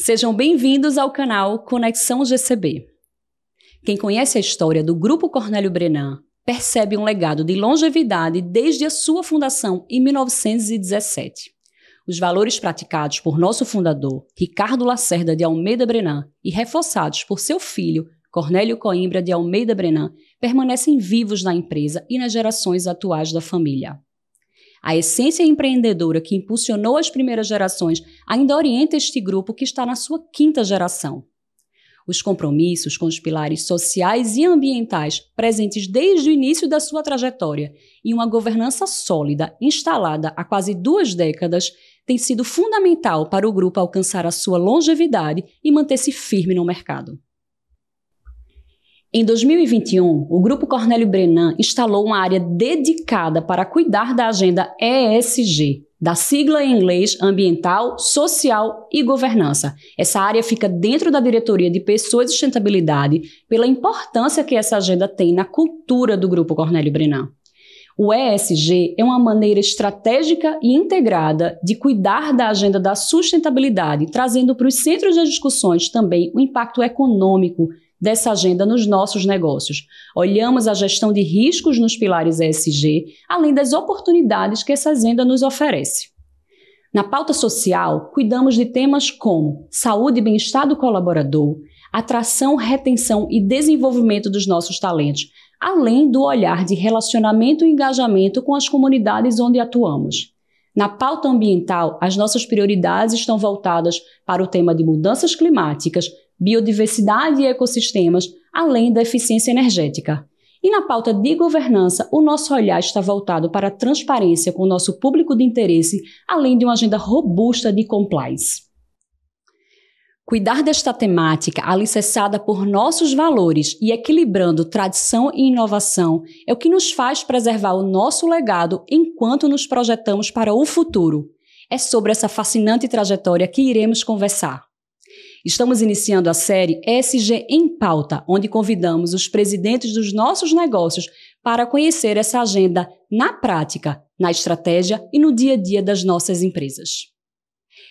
Sejam bem-vindos ao canal Conexão GCB. Quem conhece a história do Grupo Cornélio Brenan percebe um legado de longevidade desde a sua fundação em 1917. Os valores praticados por nosso fundador, Ricardo Lacerda de Almeida Brenan, e reforçados por seu filho, Cornélio Coimbra de Almeida Brenan, permanecem vivos na empresa e nas gerações atuais da família. A essência empreendedora que impulsionou as primeiras gerações ainda orienta este grupo que está na sua quinta geração. Os compromissos com os pilares sociais e ambientais presentes desde o início da sua trajetória e uma governança sólida instalada há quase 2 décadas tem sido fundamental para o grupo alcançar a sua longevidade e manter-se firme no mercado. Em 2021, o Grupo Cornélio Brenan instalou uma área dedicada para cuidar da agenda ESG, da sigla em inglês Ambiental, Social e Governança. Essa área fica dentro da Diretoria de Pessoas e Sustentabilidade pela importância que essa agenda tem na cultura do Grupo Cornélio Brenan. O ESG é uma maneira estratégica e integrada de cuidar da agenda da sustentabilidade, trazendo para os centros das discussões também o impacto econômico dessa agenda nos nossos negócios. Olhamos a gestão de riscos nos pilares ESG, além das oportunidades que essa agenda nos oferece. Na pauta social, cuidamos de temas como saúde e bem-estar do colaborador, atração, retenção e desenvolvimento dos nossos talentos, além do olhar de relacionamento e engajamento com as comunidades onde atuamos. Na pauta ambiental, as nossas prioridades estão voltadas para o tema de mudanças climáticas, biodiversidade e ecossistemas, além da eficiência energética. E na pauta de governança, o nosso olhar está voltado para a transparência com o nosso público de interesse, além de uma agenda robusta de compliance. Cuidar desta temática, alicerçada por nossos valores e equilibrando tradição e inovação, é o que nos faz preservar o nosso legado enquanto nos projetamos para o futuro. É sobre essa fascinante trajetória que iremos conversar. Estamos iniciando a série ESG em Pauta, onde convidamos os presidentes dos nossos negócios para conhecer essa agenda na prática, na estratégia e no dia a dia das nossas empresas.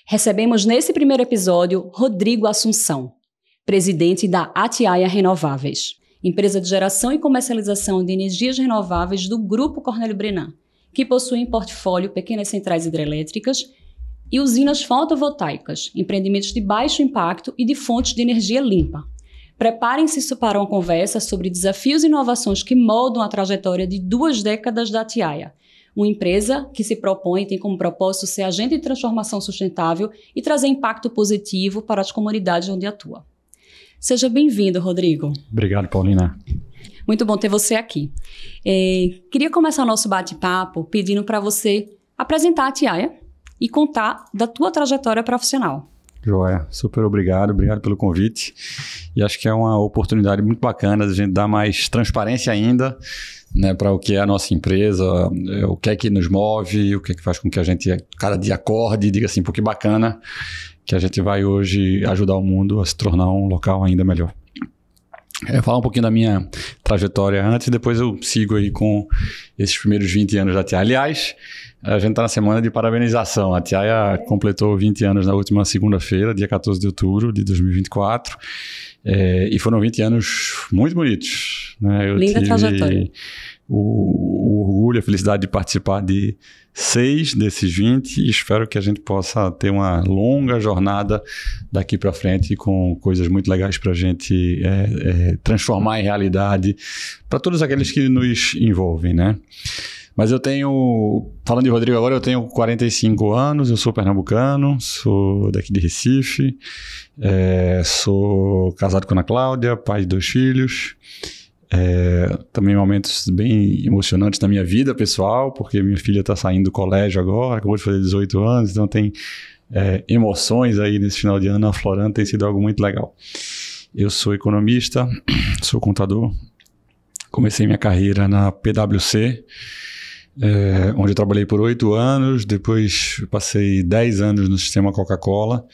Recebemos nesse primeiro episódio Rodrigo Assunção, presidente da Atiaia Renováveis, empresa de geração e comercialização de energias renováveis do Grupo Cornélio Brenan, que possui em portfólio pequenas centrais hidrelétricas e usinas fotovoltaicas, empreendimentos de baixo impacto e de fontes de energia limpa. Preparem-se para uma conversa sobre desafios e inovações que moldam a trajetória de 2 décadas da Atiaia, uma empresa que se propõe e tem como propósito ser agente de transformação sustentável e trazer impacto positivo para as comunidades onde atua. Seja bem-vindo, Rodrigo. Obrigado, Paulina. Muito bom ter você aqui. Queria começar o nosso bate-papo pedindo para você apresentar a Atiaia e contar da tua trajetória profissional. Joia, super obrigado pelo convite. E acho que é uma oportunidade muito bacana de a gente dar mais transparência ainda, né, para o que é a nossa empresa, o que é que nos move, o que é que faz com que a gente cada dia acorde e diga assim, pô, que bacana que a gente vai hoje ajudar o mundo a se tornar um local ainda melhor. Falar um pouquinho da minha trajetória antes, depois eu sigo aí com esses primeiros 20 anos da Atiaia. Aliás, a gente está na semana de parabenização. A Atiaia completou 20 anos na última segunda-feira, dia 14 de outubro de 2024. E foram 20 anos muito bonitos. Né? Eu Linda tive trajetória. O orgulho, a felicidade de participar de 6 desses 20 e espero que a gente possa ter uma longa jornada daqui para frente com coisas muito legais para a gente transformar em realidade para todos aqueles que nos envolvem, né? Mas eu tenho, falando de Rodrigo agora, eu tenho 45 anos, eu sou pernambucano, sou daqui de Recife, sou casado com a Ana Cláudia, pai de 2 filhos, também momentos bem emocionantes na minha vida pessoal, porque minha filha está saindo do colégio agora, acabou de fazer 18 anos, então tem emoções aí nesse final de ano aflorando, tem sido algo muito legal. Eu sou economista, sou contador, comecei minha carreira na PwC, onde eu trabalhei por 8 anos, depois passei 10 anos no sistema Coca-Cola,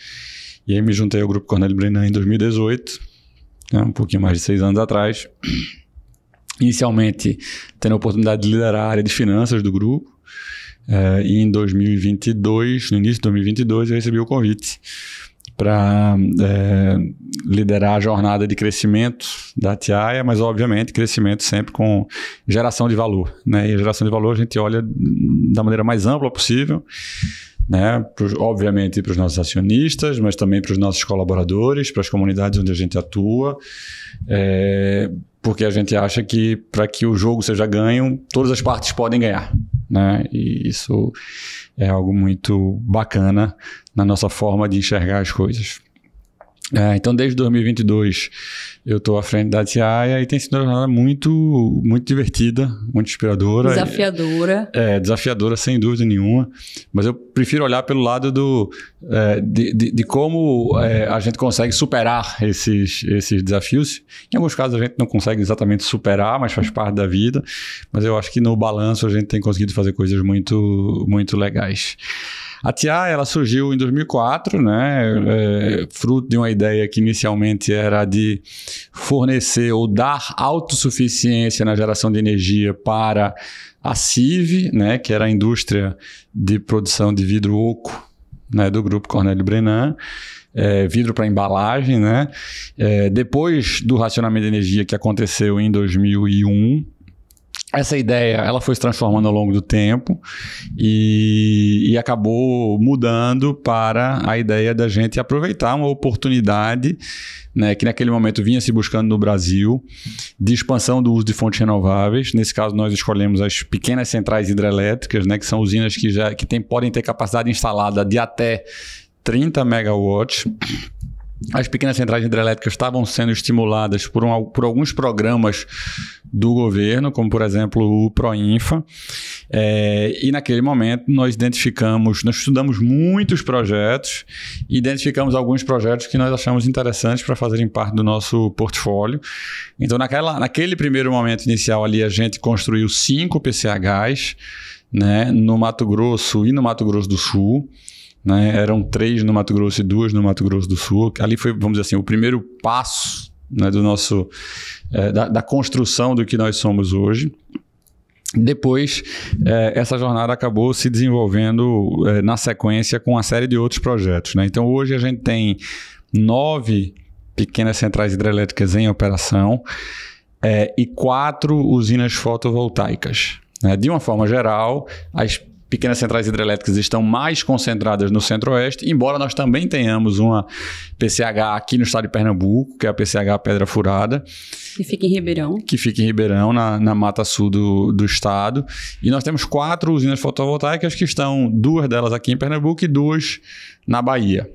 e aí me juntei ao Grupo Cornélio Brenan em 2018, né, um pouquinho mais de 6 anos atrás, inicialmente tendo a oportunidade de liderar a área de finanças do grupo, e em 2022, no início de 2022, eu recebi o convite para liderar a jornada de crescimento da Atiaia, mas obviamente crescimento sempre com geração de valor, né? E a geração de valor a gente olha da maneira mais ampla possível, né? Obviamente para os nossos acionistas, mas também para os nossos colaboradores, para as comunidades onde a gente atua, porque a gente acha que para que o jogo seja ganho, todas as partes podem ganhar, né? E isso é algo muito bacana na nossa forma de enxergar as coisas. Então, desde 2022, eu estou à frente da Atiaia e tem sido uma jornada muito, muito divertida, muito inspiradora. Desafiadora. Desafiadora, sem dúvida nenhuma. Mas eu prefiro olhar pelo lado de como a gente consegue superar esses desafios. Em alguns casos, a gente não consegue exatamente superar, mas faz parte da vida. Mas eu acho que no balanço, a gente tem conseguido fazer coisas muito, muito legais. A Atiaia, ela surgiu em 2004, né? Fruto de uma ideia que inicialmente era de fornecer ou dar autossuficiência na geração de energia para a CIV, né? Que era a indústria de produção de vidro oco, né? Do grupo Cornélio Brenan. Vidro para embalagem, né? Depois do racionamento de energia que aconteceu em 2001, essa ideia ela foi se transformando ao longo do tempo e acabou mudando para a ideia da gente aproveitar uma oportunidade, né, que naquele momento vinha se buscando no Brasil, de expansão do uso de fontes renováveis. Nesse caso, nós escolhemos as pequenas centrais hidrelétricas, né, que são usinas que podem ter capacidade instalada de até 30 megawatts. As pequenas centrais hidrelétricas estavam sendo estimuladas por alguns programas do governo, como por exemplo o Proinfa, e naquele momento nós estudamos muitos projetos, identificamos alguns projetos que nós achamos interessantes para fazerem parte do nosso portfólio. Então naquele primeiro momento inicial ali a gente construiu 5 PCHs, né, no Mato Grosso e no Mato Grosso do Sul. Né? Eram 3 no Mato Grosso e 2 no Mato Grosso do Sul. Ali foi, vamos dizer assim, o primeiro passo, né, do nosso, da construção do que nós somos hoje. Depois, essa jornada acabou se desenvolvendo na sequência com uma série de outros projetos. Né? Então, hoje a gente tem 9 pequenas centrais hidrelétricas em operação e 4 usinas fotovoltaicas. Né? De uma forma geral, as pequenas centrais hidrelétricas estão mais concentradas no Centro-Oeste, embora nós também tenhamos uma PCH aqui no estado de Pernambuco, que é a PCH Pedra Furada. Que fica em Ribeirão. Que fica em Ribeirão, na Mata Sul do estado. E nós temos 4 usinas fotovoltaicas que estão, 2 delas aqui em Pernambuco e 2 na Bahia.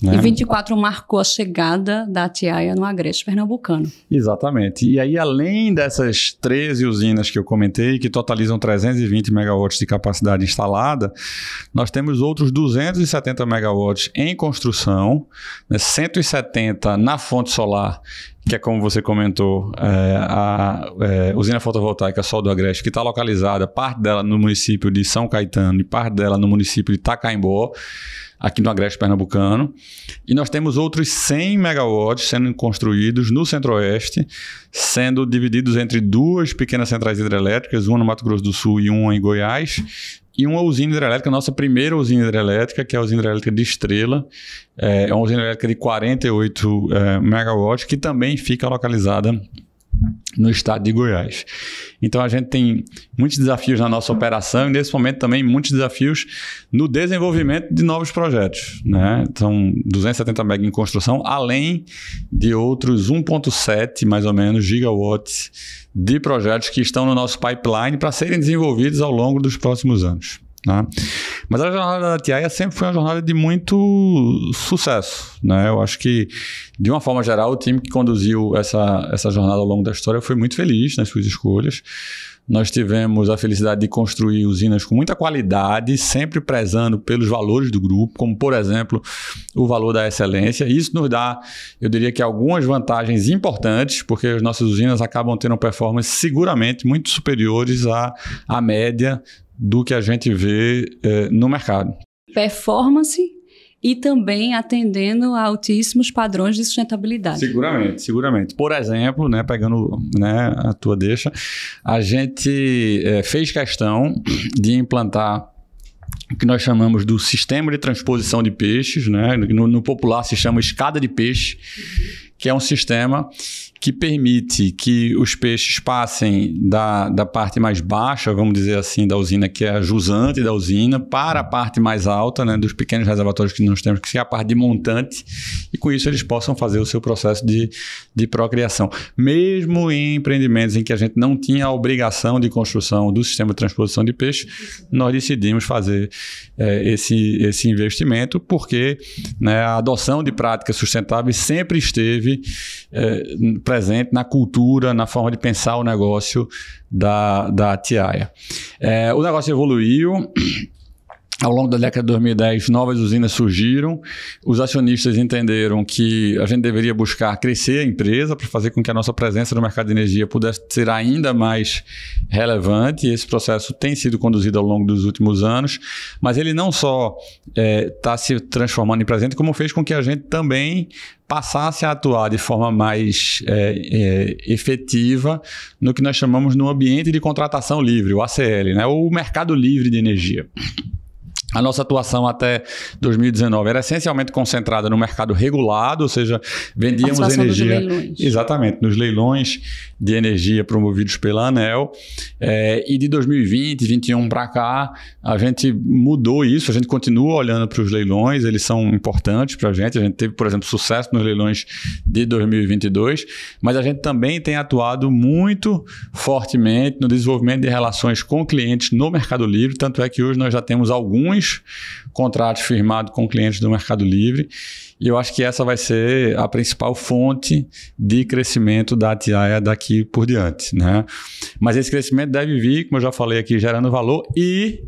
Né? E 24 marcou a chegada da Atiaia no Agreste Pernambucano. Exatamente. E aí, além dessas 13 usinas que eu comentei, que totalizam 320 megawatts de capacidade instalada, nós temos outros 270 megawatts em construção, né, 170 na fonte solar, que é como você comentou, a usina fotovoltaica Sol do Agreste, que está localizada, parte dela no município de São Caetano e parte dela no município de Tacaimbó, aqui no Agreste Pernambucano. E nós temos outros 100 megawatts sendo construídos no Centro-Oeste, sendo divididos entre 2 pequenas centrais hidrelétricas, uma no Mato Grosso do Sul e uma em Goiás, e uma usina hidrelétrica, nossa primeira usina hidrelétrica, que é a usina hidrelétrica de Estrela. É uma usina hidrelétrica de 48 megawatts, que também fica localizada no estado de Goiás. Então a gente tem muitos desafios na nossa operação e nesse momento também muitos desafios no desenvolvimento de novos projetos, né? São 270 MW em construção, além de outros 1,7 mais ou menos gigawatts de projetos que estão no nosso pipeline para serem desenvolvidos ao longo dos próximos anos. Né? Mas a jornada da Atiaia sempre foi uma jornada de muito sucesso, né? Eu acho que, de uma forma geral, o time que conduziu essa jornada ao longo da história foi muito feliz nas suas escolhas. Nós tivemos a felicidade de construir usinas com muita qualidade, sempre prezando pelos valores do grupo, como, por exemplo, o valor da excelência. Isso nos dá, eu diria que, algumas vantagens importantes, porque as nossas usinas acabam tendo performance seguramente muito superiores à média do que a gente vê no mercado. Performance e também atendendo a altíssimos padrões de sustentabilidade. Seguramente. Por exemplo, né, pegando, né, a tua deixa, a gente fez questão de implantar o que nós chamamos do sistema de transposição de peixes, né? No popular se chama escada de peixe, que é um sistema que permite que os peixes passem da parte mais baixa, vamos dizer assim, da usina, que é a jusante da usina, para a parte mais alta, né, dos pequenos reservatórios que nós temos, que é a parte de montante, e com isso eles possam fazer o seu processo de procriação. Mesmo em empreendimentos em que a gente não tinha a obrigação de construção do sistema de transposição de peixe, nós decidimos fazer esse investimento, porque, né, a adoção de práticas sustentáveis sempre esteve presente na cultura, na forma de pensar o negócio da Tiaia. O negócio evoluiu. Ao longo da década de 2010, novas usinas surgiram. Os acionistas entenderam que a gente deveria buscar crescer a empresa para fazer com que a nossa presença no mercado de energia pudesse ser ainda mais relevante. E esse processo tem sido conduzido ao longo dos últimos anos, mas ele não só está se transformando em presente, como fez com que a gente também passasse a atuar de forma mais efetiva no que nós chamamos no ambiente de contratação livre, o ACL, né? O mercado livre de energia. A nossa atuação até 2019 era essencialmente concentrada no mercado regulado, ou seja, vendíamos energia... Exatamente, nos leilões de energia promovidos pela ANEEL. E de 2020, 2021 para cá, a gente mudou isso, a gente continua olhando para os leilões, eles são importantes para a gente teve, por exemplo, sucesso nos leilões de 2022, mas a gente também tem atuado muito fortemente no desenvolvimento de relações com clientes no Mercado Livre, tanto é que hoje nós já temos alguns contratos firmados com clientes do Mercado Livre, e eu acho que essa vai ser a principal fonte de crescimento da Tiaia daqui por diante, né? Mas esse crescimento deve vir, como eu já falei aqui, gerando valor e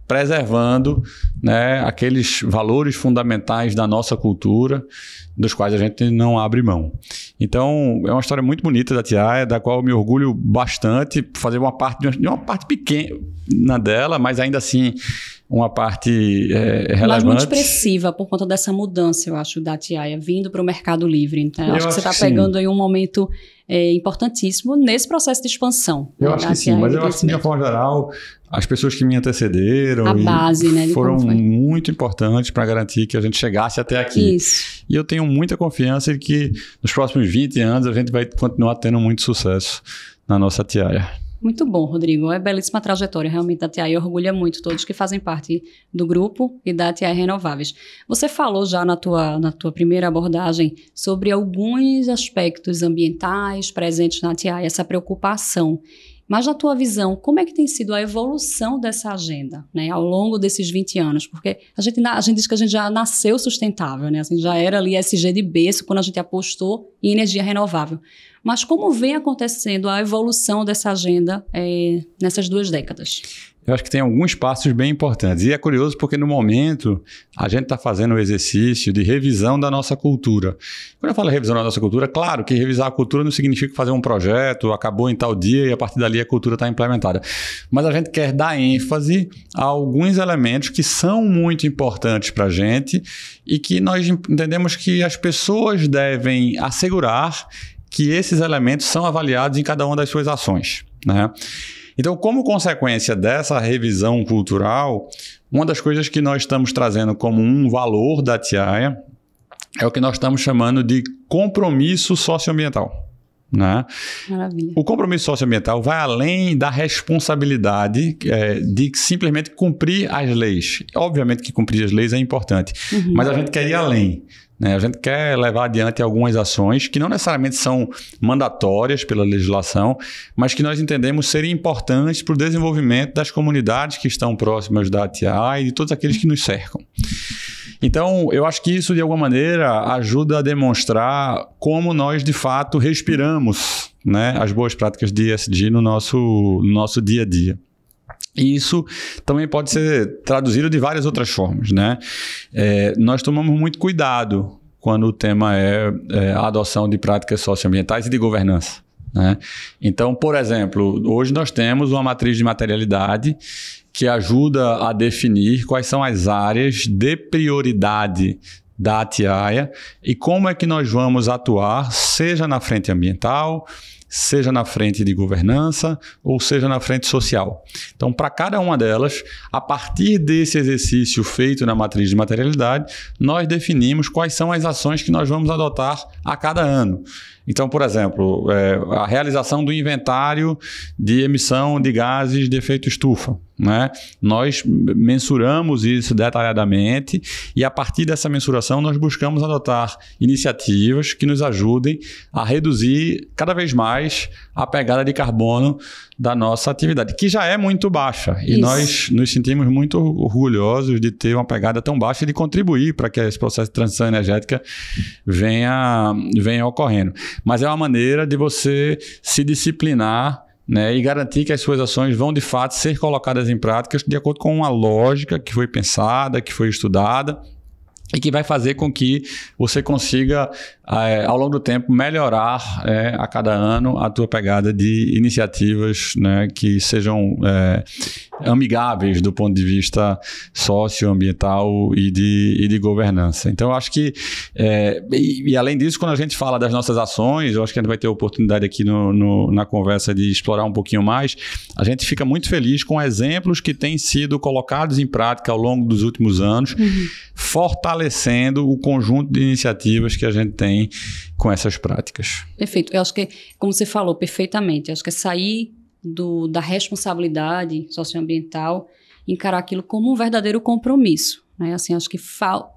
preservando, né, aqueles valores fundamentais da nossa cultura, dos quais a gente não abre mão. Então, é uma história muito bonita da Tiaia, da qual eu me orgulho bastante, fazer uma parte pequena dela, mas ainda assim uma parte relevante. Mas muito expressiva por conta dessa mudança, eu acho, da Tiaia, vindo para o Mercado Livre. Então, eu acho que você está pegando aí um momento importantíssimo nesse processo de expansão. Eu acho que sim, mas eu acho que, de uma forma geral, as pessoas que me antecederam a base, né, foram muito importantes para garantir que a gente chegasse até aqui. Isso. E eu tenho muita confiança de que nos próximos 20 anos a gente vai continuar tendo muito sucesso na nossa Tiaia. Muito bom, Rodrigo. É belíssima trajetória realmente da Tiaia. Orgulha muito todos que fazem parte do grupo e da Tiaia Renováveis. Você falou já na tua primeira abordagem sobre alguns aspectos ambientais presentes na Tiaia, essa preocupação. Mas na tua visão, como é que tem sido a evolução dessa agenda, né, ao longo desses 20 anos? Porque a gente diz que a gente já nasceu sustentável, né? Assim, já era ali SG de berço quando a gente apostou em energia renovável. Mas como vem acontecendo a evolução dessa agenda nessas 2 décadas? Eu acho que tem alguns passos bem importantes. E é curioso porque, no momento, a gente está fazendo o exercício de revisão da nossa cultura. Quando eu falo revisão da nossa cultura, claro que revisar a cultura não significa fazer um projeto, acabou em tal dia e a partir dali a cultura está implementada. Mas a gente quer dar ênfase a alguns elementos que são muito importantes para a gente e que nós entendemos que as pessoas devem assegurar que esses elementos são avaliados em cada uma das suas ações, né? Então, como consequência dessa revisão cultural, uma das coisas que nós estamos trazendo como um valor da Tiaia é o que nós estamos chamando de compromisso socioambiental, né? Maravilha. O compromisso socioambiental vai além da responsabilidade de simplesmente cumprir as leis. Obviamente que cumprir as leis é importante, mas a gente quer ir além. A gente quer levar adiante algumas ações que não necessariamente são mandatórias pela legislação, mas que nós entendemos serem importantes para o desenvolvimento das comunidades que estão próximas da Tiaia e de todos aqueles que nos cercam. Então, eu acho que isso, de alguma maneira, ajuda a demonstrar como nós, de fato, respiramos, né, as boas práticas de ESG no nosso dia a dia. E isso também pode ser traduzido de várias outras formas, né? Nós tomamos muito cuidado quando o tema é a adoção de práticas socioambientais e de governança, né? Então, por exemplo, hoje nós temos uma matriz de materialidade que ajuda a definir quais são as áreas de prioridade da Tiaia e como é que nós vamos atuar, seja na frente ambiental, seja na frente de governança ou seja na frente social. Então, para cada uma delas, a partir desse exercício feito na matriz de materialidade, nós definimos quais são as ações que nós vamos adotar a cada ano. Então, por exemplo, a realização do inventário de emissão de gases de efeito estufa, né? Nós mensuramos isso detalhadamente e, a partir dessa mensuração, nós buscamos adotar iniciativas que nos ajudem a reduzir cada vez mais a pegada de carbono da nossa atividade, que já é muito baixa. E nós nos sentimos muito orgulhosos de ter uma pegada tão baixa e de contribuir para que esse processo de transição energética venha ocorrendo. Mas é uma maneira de você se disciplinar, né, e garantir que as suas ações vão, de fato, ser colocadas em práticas de acordo com uma lógica que foi pensada, que foi estudada e que vai fazer com que você consiga, ao longo do tempo, melhorar a cada ano a tua pegada de iniciativas, né, que sejam amigáveis do ponto de vista socioambiental e de governança. Então, eu acho que, e além disso, quando a gente fala das nossas ações, eu acho que a gente vai ter a oportunidade aqui na conversa de explorar um pouquinho mais, a gente fica muito feliz com exemplos que têm sido colocados em prática ao longo dos últimos anos, fortalecendo o conjunto de iniciativas que a gente tem com essas práticas. Perfeito. Eu acho que, como você falou perfeitamente, eu acho que é sair da responsabilidade socioambiental, encarar aquilo como um verdadeiro compromisso, né? Assim, acho que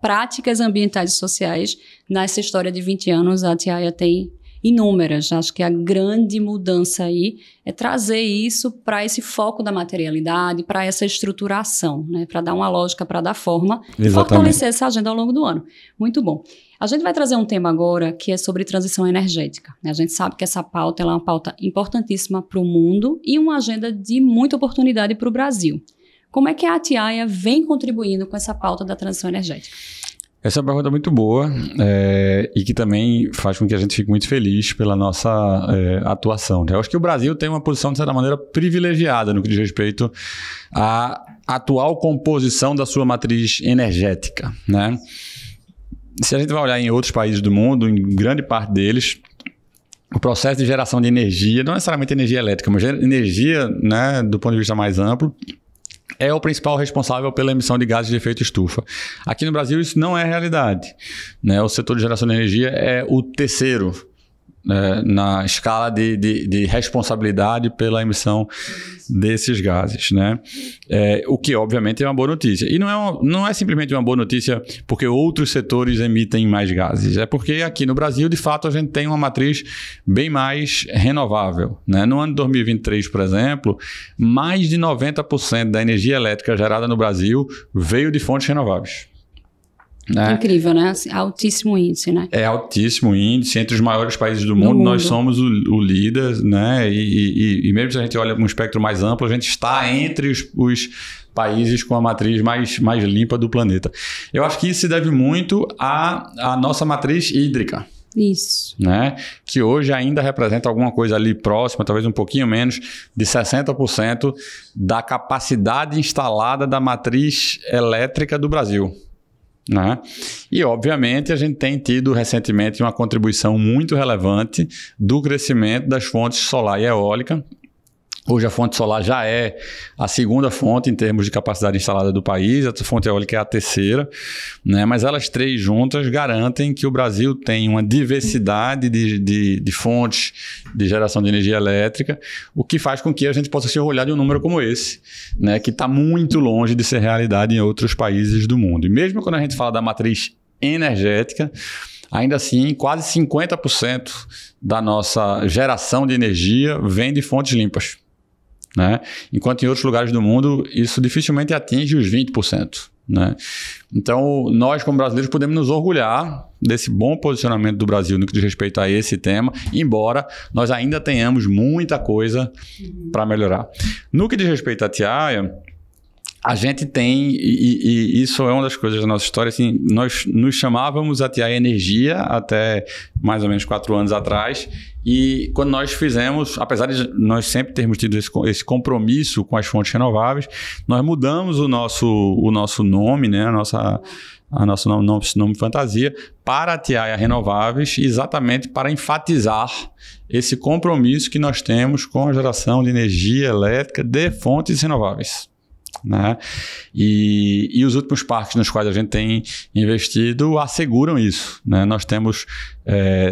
práticas ambientais e sociais, nessa história de 20 anos, a Atiaia tem inúmeras. Acho que a grande mudança aí é trazer isso para esse foco da materialidade, para essa estruturação, né? Para dar uma lógica, para dar forma e fortalecer essa agenda ao longo do ano. Muito bom. A gente vai trazer um tema agora que é sobre transição energética, né? A gente sabe que essa pauta ela é uma pauta importantíssima para o mundo e uma agenda de muita oportunidade para o Brasil. Como é que a Atiaia vem contribuindo com essa pauta da transição energética? Essa é uma pergunta muito boa e que também faz com que a gente fique muito feliz pela nossa atuação. Eu acho que o Brasil tem uma posição, de certa maneira, privilegiada no que diz respeito à atual composição da sua matriz energética, né? Se a gente vai olhar em outros países do mundo, em grande parte deles, o processo de geração de energia, não necessariamente energia elétrica, mas energia, né, do ponto de vista mais amplo, é o principal responsável pela emissão de gases de efeito estufa. Aqui no Brasil isso não é realidade, né? O setor de geração de energia é o terceiro, na escala de responsabilidade pela emissão desses gases, né? O que obviamente é uma boa notícia. E não é simplesmente uma boa notícia porque outros setores emitem mais gases. É porque aqui no Brasil, de fato, a gente tem uma matriz bem mais renovável, né? No ano de 2023, por exemplo, mais de 90% da energia elétrica gerada no Brasil veio de fontes renováveis. Incrível, né? Altíssimo índice, né? É altíssimo índice. Entre os maiores países do mundo, nós somos o líder, né? E mesmo se a gente olha para um espectro mais amplo, a gente está entre os países com a matriz mais limpa do planeta. Eu acho que isso se deve muito à nossa matriz hídrica. Isso. Né? Que hoje ainda representa alguma coisa ali próxima, talvez um pouquinho menos, de 60% da capacidade instalada da matriz elétrica do Brasil. Né? E, obviamente, a gente tem tido recentemente uma contribuição muito relevante do crescimento das fontes solar e eólica. Hoje a fonte solar já é a segunda fonte em termos de capacidade instalada do país, a fonte eólica é a terceira, né? Mas elas três juntas garantem que o Brasil tem uma diversidade de fontes de geração de energia elétrica, o que faz com que a gente possa se orgulhar de um número como esse, né? Que está muito longe de ser realidade em outros países do mundo. E mesmo quando a gente fala da matriz energética, ainda assim, quase 50% da nossa geração de energia vem de fontes limpas, né? Enquanto em outros lugares do mundo isso dificilmente atinge os 20%, né? Então, nós como brasileiros podemos nos orgulhar desse bom posicionamento do Brasil no que diz respeito a esse tema, embora nós ainda tenhamos muita coisa para melhorar. No que diz respeito à Atiaia, A gente tem, e isso é uma das coisas da nossa história, assim, nós nos chamávamos a TI Energia até mais ou menos 4 anos atrás, e quando nós fizemos, apesar de nós sempre termos tido esse compromisso com as fontes renováveis, nós mudamos o nosso nome, né, nosso nome fantasia, para a TI Renováveis, exatamente para enfatizar esse compromisso que nós temos com a geração de energia elétrica de fontes renováveis. Né? E os últimos parques nos quais a gente tem investido asseguram isso, né? Nós temos,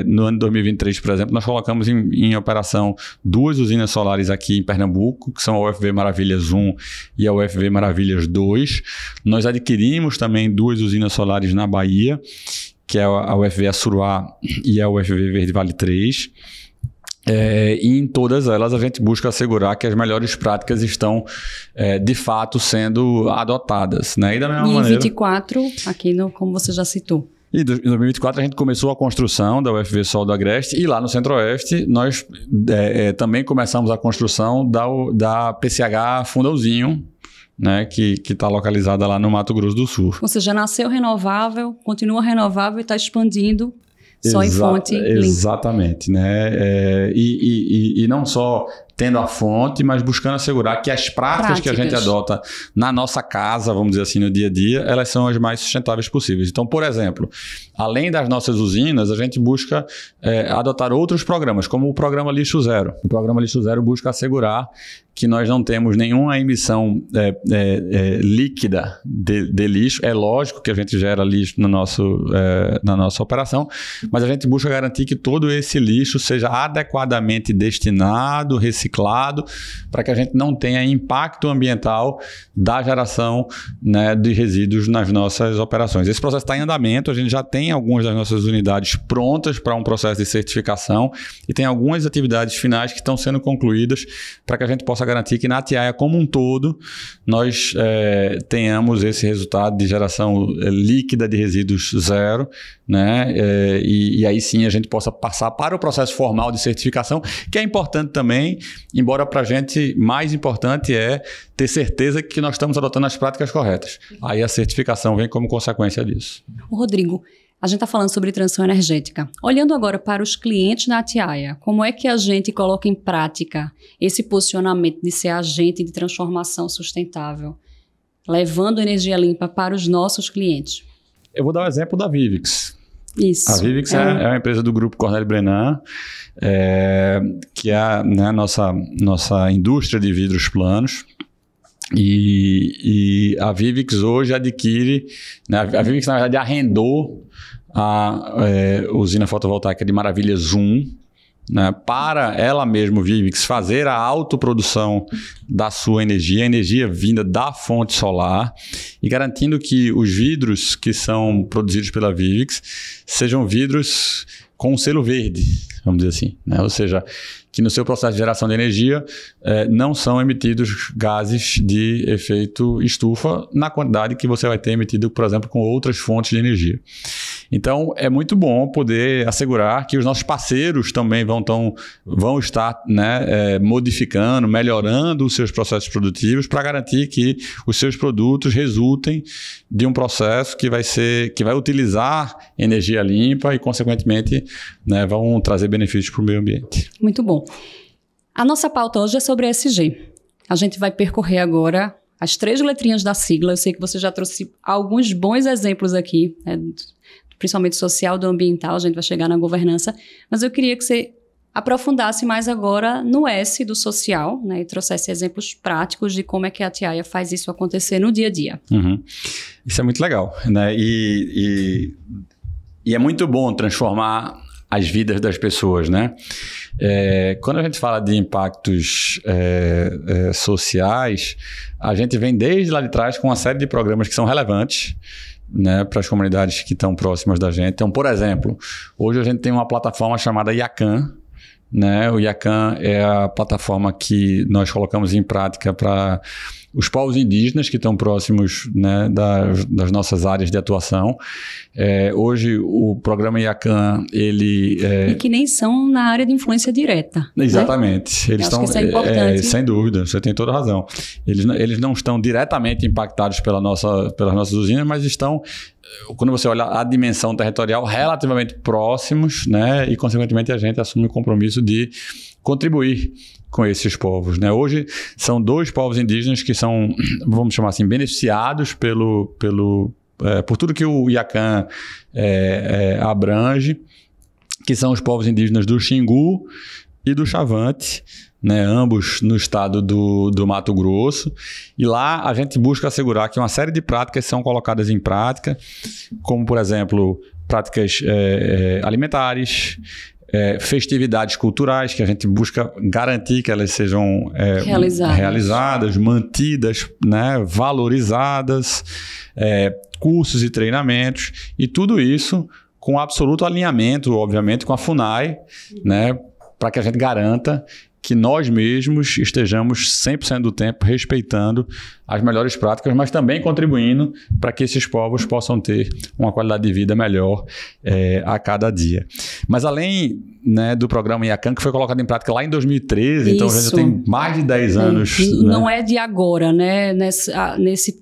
no ano de 2023, por exemplo, nós colocamos em operação 2 usinas solares aqui em Pernambuco, que são a UFV Maravilhas 1 e a UFV Maravilhas 2. Nós adquirimos também 2 usinas solares na Bahia, que é a UFV Assuruá e a UFV Verde Vale 3. E em todas elas a gente busca assegurar que as melhores práticas estão de fato sendo adotadas, né? E da mesma maneira... em 24, aqui como você já citou. E em 2024 a gente começou a construção da UFV Sol do Agreste, e lá no Centro-Oeste nós também começamos a construção da PCH Fundãozinho, né, que está localizada lá no Mato Grosso do Sul. Ou seja, nasceu renovável, continua renovável e está expandindo. Só em fonte limpa. Exatamente, né? E não só tendo a fonte, mas buscando assegurar que as práticas que a gente adota na nossa casa, vamos dizer assim, no dia a dia, elas são as mais sustentáveis possíveis. Então, por exemplo, além das nossas usinas, a gente busca adotar outros programas, como o Programa Lixo Zero. O Programa Lixo Zero busca assegurar que nós não temos nenhuma emissão líquida de lixo. É lógico que a gente gera lixo na nossa operação, mas a gente busca garantir que todo esse lixo seja adequadamente destinado, reciclado, para que a gente não tenha impacto ambiental da geração, né, de resíduos nas nossas operações. Esse processo está em andamento, a gente já tem algumas das nossas unidades prontas para um processo de certificação e tem algumas atividades finais que estão sendo concluídas para que a gente possa garantir que na TIAIA como um todo nós tenhamos esse resultado de geração líquida de resíduos zero, né? E aí sim a gente possa passar para o processo formal de certificação, que é importante também, embora para a gente mais importante é ter certeza que nós estamos adotando as práticas corretas. Aí a certificação vem como consequência disso. Rodrigo, a gente está falando sobre transição energética. Olhando agora para os clientes da TIAIA, como é que a gente coloca em prática esse posicionamento de ser agente de transformação sustentável, levando energia limpa para os nossos clientes? Eu vou dar o exemplo da Vivix. Isso. A Vivix é uma empresa do Grupo Cornélio Brenan, que é a nossa indústria de vidros planos. E a Vivix hoje adquire, né, a Vivix na verdade arrendou a usina fotovoltaica de Maravilhas 1, né, para ela mesma, Vivix, fazer a autoprodução da sua energia, a energia vinda da fonte solar, e garantindo que os vidros que são produzidos pela Vivix sejam vidros com selo verde, vamos dizer assim, né? Ou seja, que no seu processo de geração de energia não são emitidos gases de efeito estufa na quantidade que você vai ter emitido, por exemplo, com outras fontes de energia. Então, é muito bom poder assegurar que os nossos parceiros também vão estar, né, modificando, melhorando os seus processos produtivos para garantir que os seus produtos resultem de um processo que vai utilizar energia limpa e, consequentemente, né, vão trazer benefícios para o meio ambiente. Muito bom. A nossa pauta hoje é sobre ESG. A gente vai percorrer agora as 3 letrinhas da sigla. Eu sei que você já trouxe alguns bons exemplos aqui, né, principalmente social, do ambiental, a gente vai chegar na governança, mas eu queria que você aprofundasse mais agora no S do social, né, e trouxesse exemplos práticos de como é que a TIAIA faz isso acontecer no dia a dia. Uhum. Isso é muito legal, né? E é muito bom transformar as vidas das pessoas, né? Quando a gente fala de impactos sociais, a gente vem desde lá de trás com uma série de programas que são relevantes, né, para as comunidades que estão próximas da gente. Então, por exemplo, hoje a gente tem uma plataforma chamada Yakan, né? O Yakan é a plataforma que nós colocamos em prática para os povos indígenas que estão próximos, né, das nossas áreas de atuação. Hoje, o programa IACAN, ele... E que nem são na área de influência direta. Exatamente. Né? Eles estão, acho que isso é importante. Sem dúvida, você tem toda a razão. Eles não estão diretamente impactados pelas nossas usinas, mas estão, quando você olha a dimensão territorial, relativamente próximos, né? E, consequentemente, a gente assume o compromisso de contribuir com esses povos, né? Hoje, são 2 povos indígenas que são, vamos chamar assim, beneficiados por tudo que o IACAN abrange, que são os povos indígenas do Xingu e do Chavante, né, ambos no estado do Mato Grosso. E lá a gente busca assegurar que uma série de práticas são colocadas em prática, como, por exemplo, práticas alimentares, festividades culturais, que a gente busca garantir que elas sejam realizadas, mantidas, né, valorizadas, cursos e treinamentos, e tudo isso com absoluto alinhamento, obviamente, com a FUNAI, né, para que a gente garanta que nós mesmos estejamos 100% do tempo respeitando as melhores práticas, mas também contribuindo para que esses povos possam ter uma qualidade de vida melhor a cada dia. Mas além, né, do programa IACAN, que foi colocado em prática lá em 2013, então a gente já tem mais de 10 anos. Não né? é de agora, né?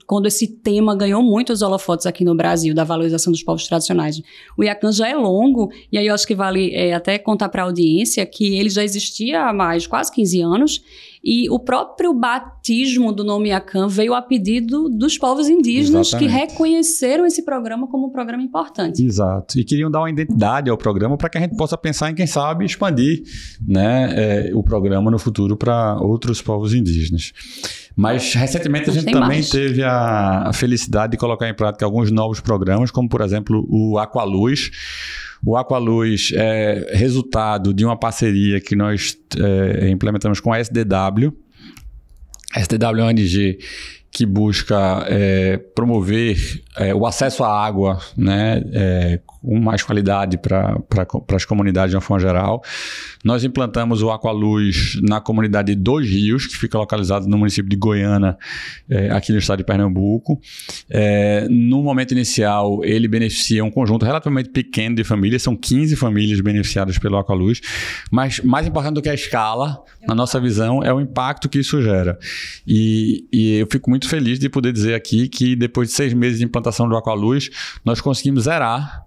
Quando esse tema ganhou muitos holofotes aqui no Brasil, da valorização dos povos tradicionais. O IACAN já é longo, e aí eu acho que vale até contar para a audiência que ele já existia há quase 15 anos, e o próprio batismo do nome IACAN veio a pedido dos povos indígenas. Exatamente. Que reconheceram esse programa como um programa importante. Exato. E queriam dar uma identidade ao programa para que a gente possa pensar em, quem sabe, expandir, né, o programa no futuro para outros povos indígenas. Mas, recentemente, a gente também teve a felicidade de colocar em prática alguns novos programas, como, por exemplo, o Aqualuz. O Aqualuz é resultado de uma parceria que nós implementamos com a SDW. A SDW é uma ONG que busca promover o acesso à água, né, com mais qualidade para as comunidades de uma forma geral. Nós implantamos o Aqualuz na comunidade de Dois Rios, que fica localizado no município de Goiânia, aqui no estado de Pernambuco. No momento inicial, ele beneficia um conjunto relativamente pequeno de famílias, são 15 famílias beneficiadas pelo Aqualuz, mas mais importante do que a escala, na nossa visão, é o impacto que isso gera. E eu fico muito feliz de poder dizer aqui que depois de 6 meses de implantação do Aqualuz, nós conseguimos zerar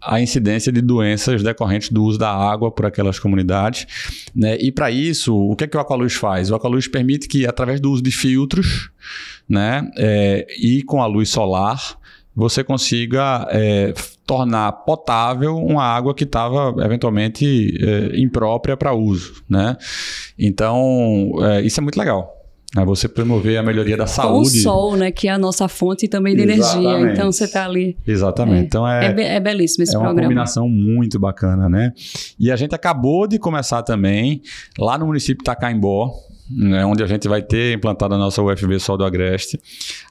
a incidência de doenças decorrentes do uso da água por aquelas comunidades, né? E para isso, o que é que o Aqualuz faz? O Aqualuz permite que, através do uso de filtros, né, e com a luz solar, você consiga tornar potável uma água que estava eventualmente imprópria para uso, né? Então, isso é muito legal. Você promover a melhoria da saúde. Com o sol, né? Que é a nossa fonte também de energia. Então, você está ali. Exatamente. Então, é belíssimo esse programa. É uma combinação muito bacana, né? E a gente acabou de começar também lá no município de Itacaimbó, né, onde a gente vai ter implantado a nossa UFV Sol do Agreste.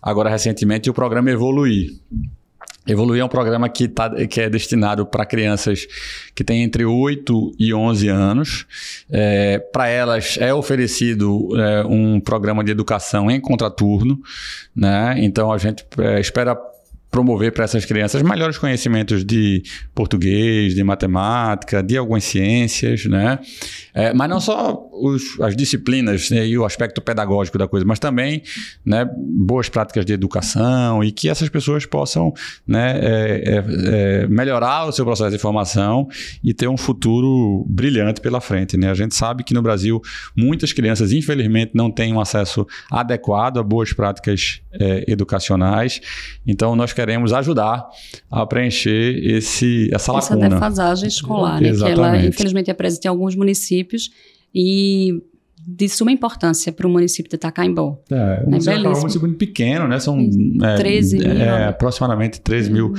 Agora, recentemente, o programa Evoluir. Evoluir é um programa que é destinado para crianças que têm entre 8 e 11 anos. Para elas é oferecido um programa de educação em contraturno, né? Então a gente espera promover para essas crianças melhores conhecimentos de português, de matemática, de algumas ciências, né? Mas não só as disciplinas, né, e o aspecto pedagógico da coisa, mas também, né, boas práticas de educação e que essas pessoas possam, né, melhorar o seu processo de formação e ter um futuro brilhante pela frente, né? A gente sabe que no Brasil muitas crianças, infelizmente, não têm um acesso adequado a boas práticas educacionais. Então, nós queremos ajudar a preencher essa lacuna. Essa defasagem escolar, né? Que ela, infelizmente, é presente em alguns municípios e de suma importância para o município de Itacaimbó. É um município muito pequeno, né? São 13 mil, aproximadamente 13 mil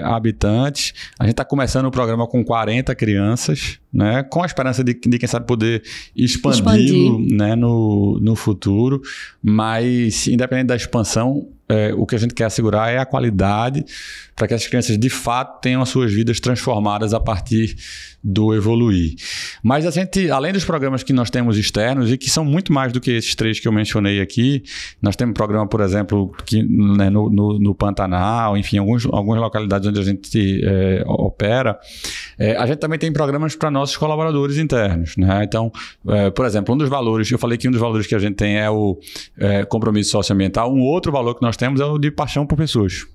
habitantes. A gente está começando o programa com 40 crianças, né? Com a esperança de quem sabe, poder expandi-lo, né, no futuro. Mas, independente da expansão, o que a gente quer assegurar é a qualidade para que as crianças de fato tenham as suas vidas transformadas a partir do Evoluir. Mas a gente, além dos programas que nós temos externos e que são muito mais do que esses 3 que eu mencionei aqui, nós temos um programa, por exemplo, que, né, no Pantanal, enfim, algumas localidades onde a gente opera, a gente também tem programas para nossos colaboradores internos, né? Então, por exemplo, um dos valores, eu falei que um dos valores que a gente tem é o compromisso socioambiental, um outro valor que nós temos é o de paixão por pessoas.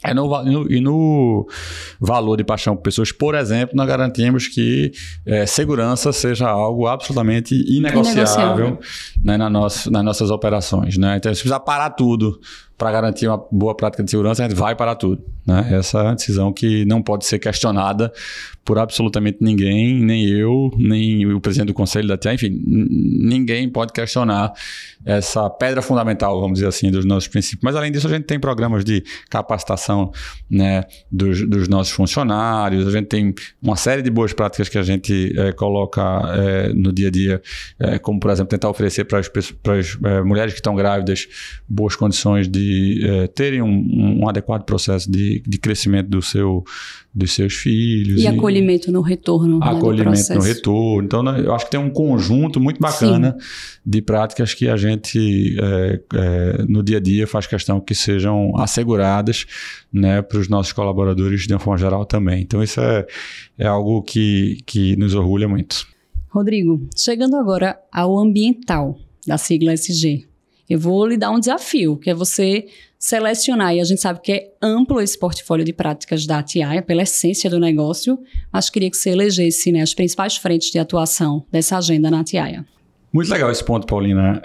E no valor de paixão por pessoas, por exemplo, nós garantimos que segurança seja algo absolutamente inegociável, né, nas nossas operações, né? Então, se precisar parar tudo para garantir uma boa prática de segurança, a gente vai parar tudo, né? Essa é uma decisão que não pode ser questionada por absolutamente ninguém, nem eu, nem o presidente do conselho da TIAA, enfim, ninguém pode questionar essa pedra fundamental, vamos dizer assim, dos nossos princípios. Mas, além disso, a gente tem programas de capacitação, né, dos nossos funcionários, a gente tem uma série de boas práticas que a gente coloca no dia a dia, como, por exemplo, tentar oferecer para as mulheres que estão grávidas boas condições de terem um adequado processo de crescimento dos seus filhos. E acolhimento no retorno. Acolhimento no retorno. Então, eu acho que tem um conjunto muito bacana de práticas que a gente, no dia a dia, faz questão que sejam asseguradas, né, para os nossos colaboradores de uma forma geral também. Então, isso é algo que nos orgulha muito. Rodrigo, chegando agora ao ambiental da sigla ESG, eu vou lhe dar um desafio, que é você selecionar, e a gente sabe que é amplo esse portfólio de práticas da TIAA, pela essência do negócio, mas queria que você elegesse, né, as principais frentes de atuação dessa agenda na TIAA. Muito legal esse ponto, Paulina.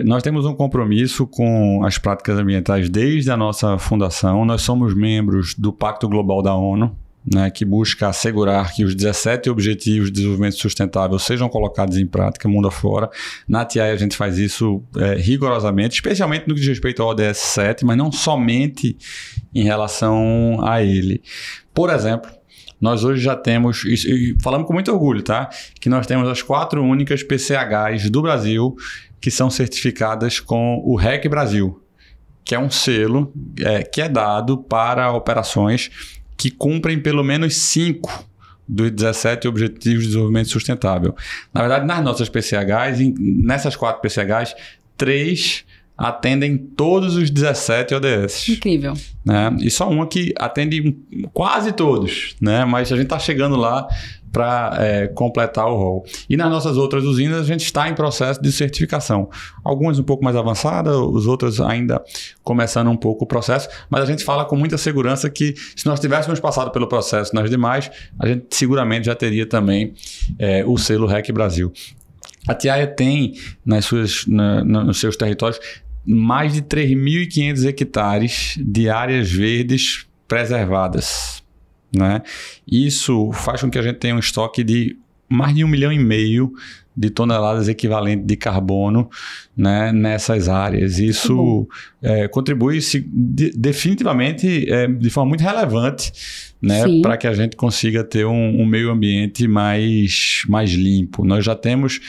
Nós temos um compromisso com as práticas ambientais desde a nossa fundação. Nós somos membros do Pacto Global da ONU, né, que busca assegurar que os 17 Objetivos de Desenvolvimento Sustentável sejam colocados em prática mundo afora. Na TIAA a gente faz isso rigorosamente, especialmente no que diz respeito ao ODS 7, mas não somente em relação a ele. Por exemplo, nós hoje já temos, e falamos com muito orgulho, tá? Que nós temos as 4 únicas PCHs do Brasil que são certificadas com o REC Brasil, que é um selo que é dado para operações que cumprem pelo menos 5 dos 17 Objetivos de Desenvolvimento Sustentável. Na verdade, nas nossas PCHs, nessas 4 PCHs, 3 atendem todos os 17 ODS. Incrível. Né? E só uma que atende quase todos, né? Mas a gente está chegando lá para completar o rol. E nas nossas outras usinas, a gente está em processo de certificação. Algumas um pouco mais avançadas, os outros ainda começando um pouco o processo, mas a gente fala com muita segurança que se nós tivéssemos passado pelo processo nas demais, a gente seguramente já teria também o selo REC Brasil. A TIAA tem nos seus territórios mais de 3.500 hectares de áreas verdes preservadas, né? Isso faz com que a gente tenha um estoque de mais de 1,5 milhão de toneladas equivalentes de carbono, né, nessas áreas. Isso contribui definitivamente de forma muito relevante, né, para que a gente consiga ter um meio ambiente mais limpo. Nós já temos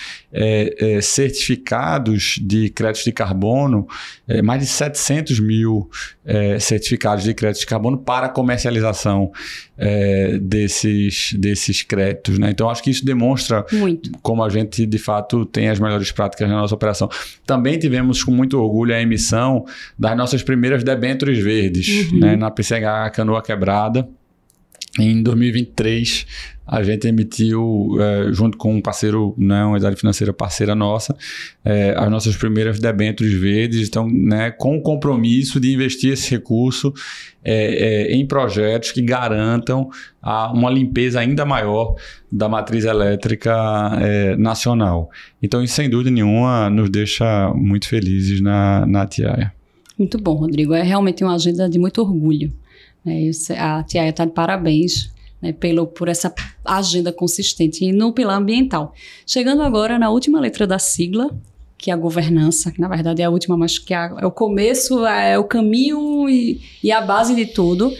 certificados de créditos de carbono, mais de 700 mil certificados de créditos de carbono para comercialização desses créditos, né? Então, acho que isso demonstra muito como a gente, de fato, tem as melhores práticas na nossa operação. Também tivemos com muito orgulho a emissão das nossas primeiras debêntures verdes, né, na PCH Canoa Quebrada. Em 2023, a gente emitiu, junto com um parceiro, né, uma entidade financeira parceira nossa, as nossas primeiras debêntures verdes, então, né, com o compromisso de investir esse recurso em projetos que garantam uma limpeza ainda maior da matriz elétrica nacional. Então, isso, sem dúvida nenhuma, nos deixa muito felizes na TIAA. Muito bom, Rodrigo. É realmente uma agenda de muito orgulho. A TIAA está de parabéns, né, por essa agenda consistente e no pilar ambiental. Chegando agora na última letra da sigla, que é a governança, que na verdade é a última, mas que é o começo, é o caminho e a base de tudo.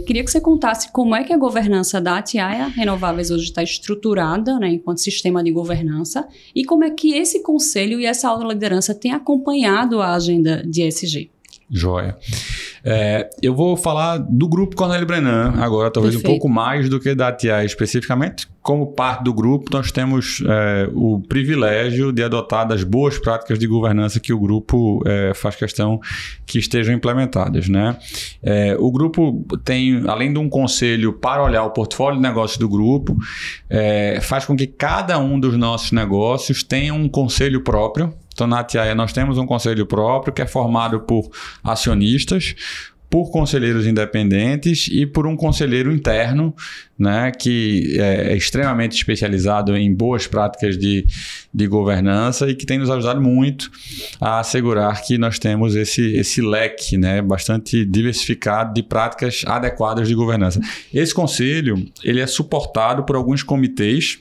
Queria que você contasse como é que a governança da TIAA Renováveis hoje está estruturada, né, enquanto sistema de governança, e como é que esse conselho e essa alta liderança têm acompanhado a agenda de ESG. Joia. Eu vou falar do Grupo Cornélio Brenan agora, talvez um pouco mais do que da TI especificamente. Como parte do grupo, nós temos o privilégio de adotar as boas práticas de governança que o grupo faz questão que estejam implementadas, né? O grupo tem, além de um conselho para olhar o portfólio de negócios do grupo, faz com que cada um dos nossos negócios tenha um conselho próprio. Então, na TIAE, nós temos um conselho próprio que é formado por acionistas, por conselheiros independentes e por um conselheiro interno, né, que é extremamente especializado em boas práticas de governança e que tem nos ajudado muito a assegurar que nós temos esse leque, né, bastante diversificado de práticas adequadas de governança. Esse conselho ele é suportado por alguns comitês,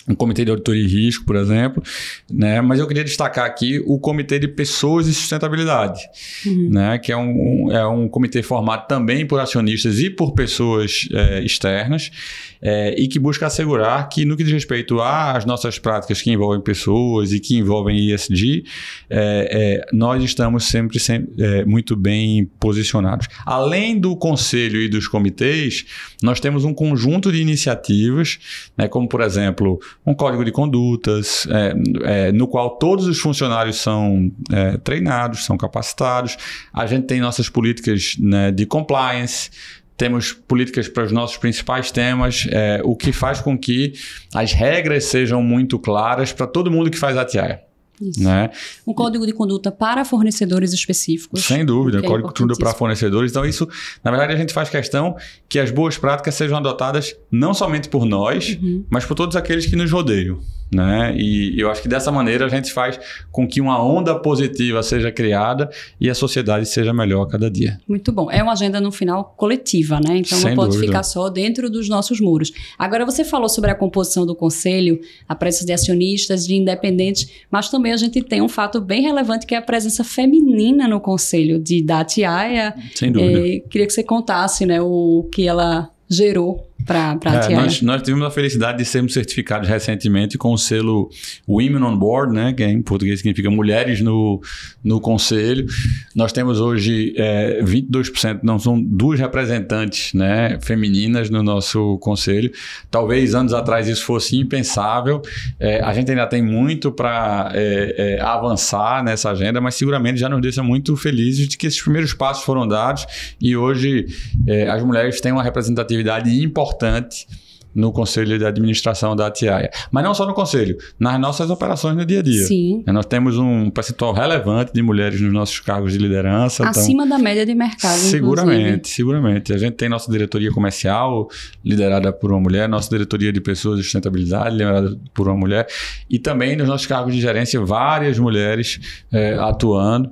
um comitê de auditoria e risco, por exemplo, né? Mas eu queria destacar aqui o comitê de pessoas e sustentabilidade, né? Que é um comitê formado também por acionistas e por pessoas externas e que busca assegurar que, no que diz respeito às nossas práticas que envolvem pessoas e que envolvem ESG, nós estamos sempre muito bem posicionados. Além do conselho e dos comitês, nós temos um conjunto de iniciativas, né? Como, por exemplo, um código de condutas, no qual todos os funcionários são treinados, são capacitados. A gente tem nossas políticas, né, de compliance, temos políticas para os nossos principais temas, o que faz com que as regras sejam muito claras para todo mundo que faz ATI. Né? Um código de conduta para fornecedores específicos. Sem dúvida, código de conduta para fornecedores. Então, isso, na verdade, a gente faz questão que as boas práticas sejam adotadas não somente por nós, mas por todos aqueles que nos rodeiam. Né? E eu acho que dessa maneira a gente faz com que uma onda positiva seja criada e a sociedade seja melhor a cada dia. Muito bom. É uma agenda, no final, coletiva, né? Então Sem não pode dúvida. ficar só dentro dos nossos muros. Agora, você falou sobre a composição do conselho, a presença de acionistas, de independentes, mas também a gente tem um fato bem relevante que é a presença feminina no conselho da ATIAE. Sem dúvida. Queria que você contasse, né, o que ela gerou para a TIAE. Nós tivemos a felicidade de sermos certificados recentemente com o selo Women on Board, né, que em português significa mulheres no conselho. Nós temos hoje 22%, não são 2 representantes, né, femininas no nosso conselho. Talvez anos atrás isso fosse impensável. A gente ainda tem muito para avançar nessa agenda, mas seguramente já nos deixa muito felizes de que esses primeiros passos foram dados e hoje as mulheres têm uma representatividade importante no conselho de administração da ATIAE. Mas não só no conselho, nas nossas operações no dia a dia. Sim. Nós temos um percentual relevante de mulheres nos nossos cargos de liderança. Acima da média de mercado, Seguramente. A gente tem nossa diretoria comercial liderada por uma mulher, nossa diretoria de pessoas e sustentabilidade liderada por uma mulher e também nos nossos cargos de gerência várias mulheres atuando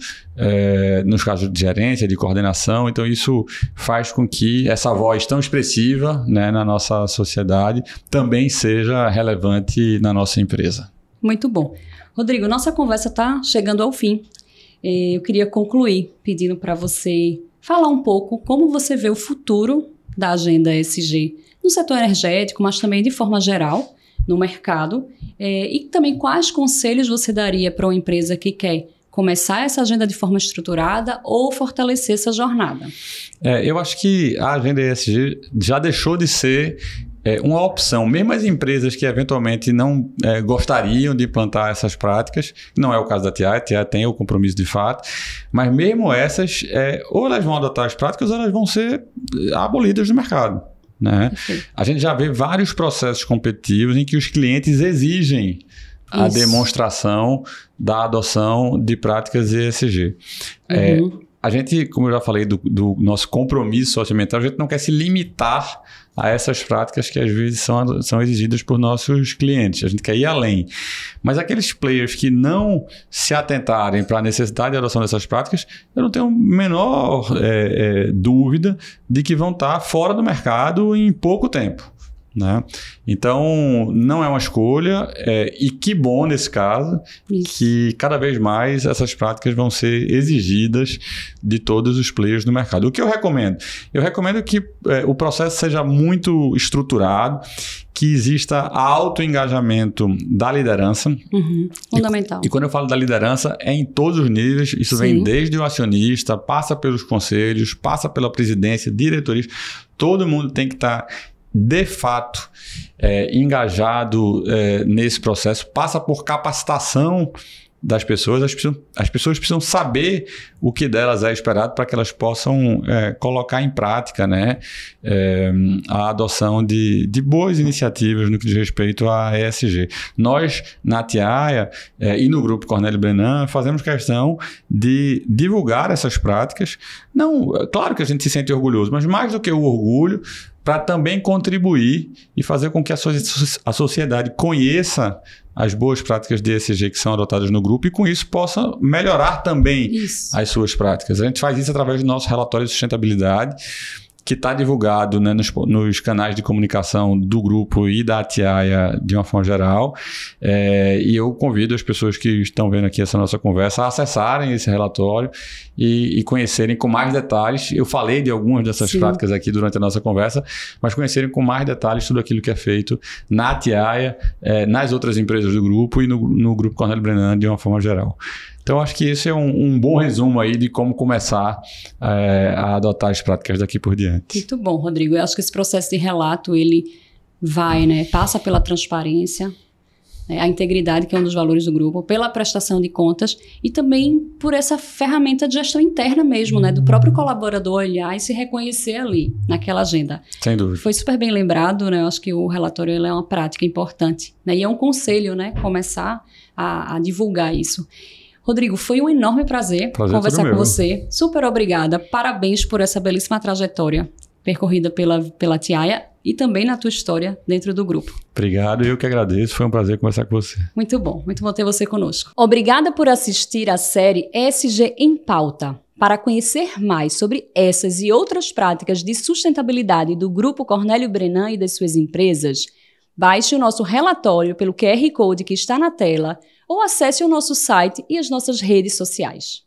nos casos de gerência, de coordenação. Então isso faz com que essa voz tão expressiva, né, na nossa sociedade também seja relevante na nossa empresa. Muito bom. Rodrigo, nossa conversa está chegando ao fim. Eu queria concluir pedindo para você falar um pouco como você vê o futuro da agenda ESG no setor energético, mas também de forma geral no mercado, e também quais conselhos você daria para uma empresa que quer começar essa agenda de forma estruturada ou fortalecer essa jornada? Eu acho que a agenda ESG já deixou de ser uma opção. Mesmo as empresas que eventualmente não gostariam de implantar essas práticas, não é o caso da TIAE, a TIAE tem o compromisso de fato, mas mesmo essas, ou elas vão adotar as práticas ou elas vão ser abolidas do mercado. Né? A gente já vê vários processos competitivos em que os clientes exigem a demonstração da adoção de práticas ESG. A gente, como eu já falei do nosso compromisso socioambiental, a gente não quer se limitar a essas práticas que às vezes são exigidas por nossos clientes. A gente quer ir além. Mas aqueles players que não se atentarem para a necessidade de adoção dessas práticas, eu não tenho a menor dúvida de que vão estar fora do mercado em pouco tempo. Né? Então, não é uma escolha, e que bom nesse caso, que cada vez mais essas práticas vão ser exigidas de todos os players do mercado. O que eu recomendo? Eu recomendo que o processo seja muito estruturado, que exista autoengajamento da liderança. Fundamental. E quando eu falo da liderança, é em todos os níveis. Isso vem desde o acionista, passa pelos conselhos, passa pela presidência, diretoria. Todo mundo tem que estar, de fato, engajado nesse processo. Passa por capacitação das pessoas. As pessoas precisam saber o que delas é esperado para que elas possam colocar em prática, né, a adoção de boas iniciativas no que diz respeito à ESG. Nós, na Tiaia e no Grupo Cornélio Brenan, fazemos questão de divulgar essas práticas. Não, claro que a gente se sente orgulhoso, mas mais do que o orgulho, para também contribuir e fazer com que a sociedade conheça as boas práticas de ESG que são adotadas no grupo e com isso possa melhorar também as suas práticas. A gente faz isso através do nosso relatório de sustentabilidade, que está divulgado, né, nos canais de comunicação do grupo e da Tiaia de uma forma geral. E eu convido as pessoas que estão vendo aqui essa nossa conversa a acessarem esse relatório e conhecerem com mais detalhes. Eu falei de algumas dessas práticas aqui durante a nossa conversa, mas conhecerem com mais detalhes tudo aquilo que é feito na Tiaia, nas outras empresas do grupo e no Grupo Cornélio Brenan de uma forma geral. Então, acho que esse é um bom resumo aí de como começar a adotar as práticas daqui por diante. Muito bom, Rodrigo. Eu acho que esse processo de relato, ele vai, né, passa pela transparência, a integridade, que é um dos valores do grupo, pela prestação de contas e também por essa ferramenta de gestão interna mesmo, né, do próprio colaborador olhar e se reconhecer ali, naquela agenda. Sem dúvida. Foi super bem lembrado, né, eu acho que o relatório ele é uma prática importante, né, e é um conselho, né, começar a divulgar isso. Rodrigo, foi um enorme prazer conversar com você. Super obrigada. Parabéns por essa belíssima trajetória percorrida pela Tiaia e também na tua história dentro do grupo. Obrigado, eu que agradeço. Foi um prazer conversar com você. Muito bom ter você conosco. Obrigada por assistir a série ESG em Pauta. Para conhecer mais sobre essas e outras práticas de sustentabilidade do Grupo Cornélio Brenan e das suas empresas, baixe o nosso relatório pelo QR Code que está na tela ou acesse o nosso site e as nossas redes sociais.